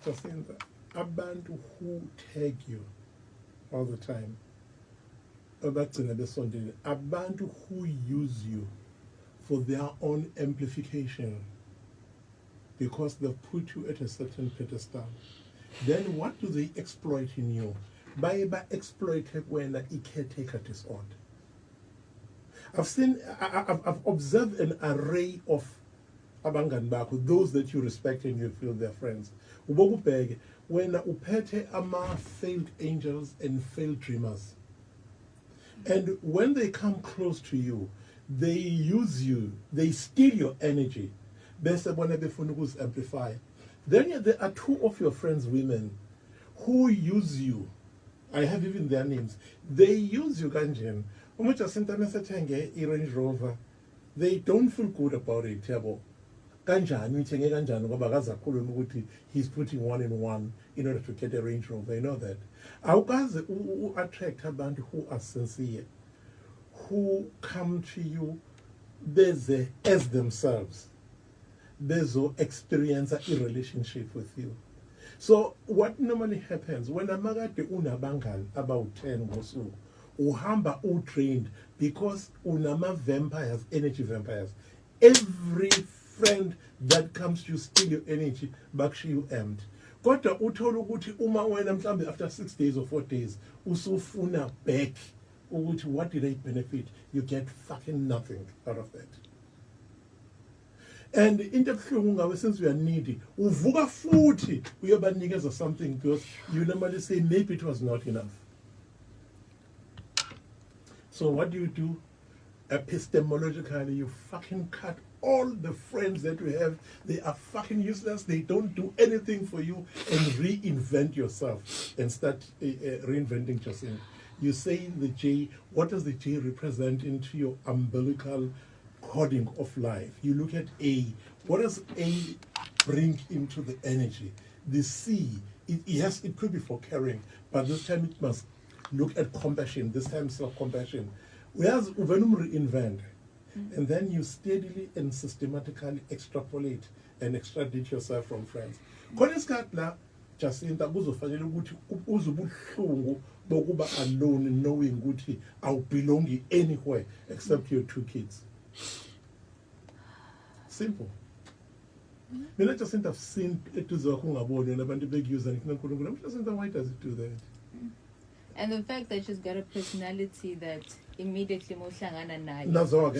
Jacinta, abantu who tag you all the time, that's in the Sunday, abantu who use you for their own amplification because they've put you at a certain pedestal. Then what do they exploit in you? By exploiting when it can take a disorder. I've observed an array of abangani bakho, those that you respect and you feel they're friends. Ubokubheke when uphethe ama failed angels and failed dreamers. And when they come close to you, they use you, they steal your energy. Bese bona befuna ukuzi-amplify. Then there are two of your friends, women, who use you. I have even their names. They use you kanjani. Umucha sentana sethenge i-Range Rover. They don't feel good about it, yabo. Kanjani uthenge kanjani ngoba akazakhuluma ukuthi he's putting one in one in order to get a Range Rover. You know that. Awukaze attract abantu who are sincere, who come to you as themselves. Bezo experience a relationship with you. So what normally happens when a magade unabangani about 10 ngosuku uhamba trained because unama vampires, energy vampires. Every friend that comes to steal your energy bakshiya you empty. Kodwa uthola ukuthi uma wena mhlambe after 6 days or 4 days usufuna back ukuthi what did I benefit? You get fucking nothing out of that. And into since we are needy, uvuka futhi uyobanikeza something because you normally say maybe it was not enough. So what do? Epistemologically, you fucking cut all the friends that you have. They are fucking useless. They don't do anything for you, and reinvent yourself and start reinventing yourself. You say the J. What does the J represent into your umbilical coding of life? You look at A. What does A bring into the energy? The C, yes, it could be for caring, but this time it must look at compassion, this time self-compassion. Whereas uvenum reinvent, and then you steadily and systematically extrapolate and extradite yourself from friends. Konesikatla Jacinta kuzofanele ukuthi uzubuhlungu bokuba alone, knowing ukuthi awubelongi anywhere except your 2 kids. Simple. Mina Jacinta I've seen it to zakungaboni and abantu bekuza ngikunkulunkulu. Jacinta, why does it do that? And the fact that she's got a personality that immediately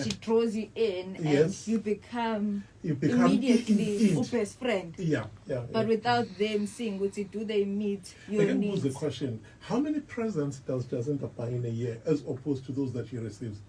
she draws you in, yes. And you become immediately your best friend. Yeah. But without them seeing what do they meet your needs? The question: how many presents does Jacinta buy in a year as opposed to those that she receives?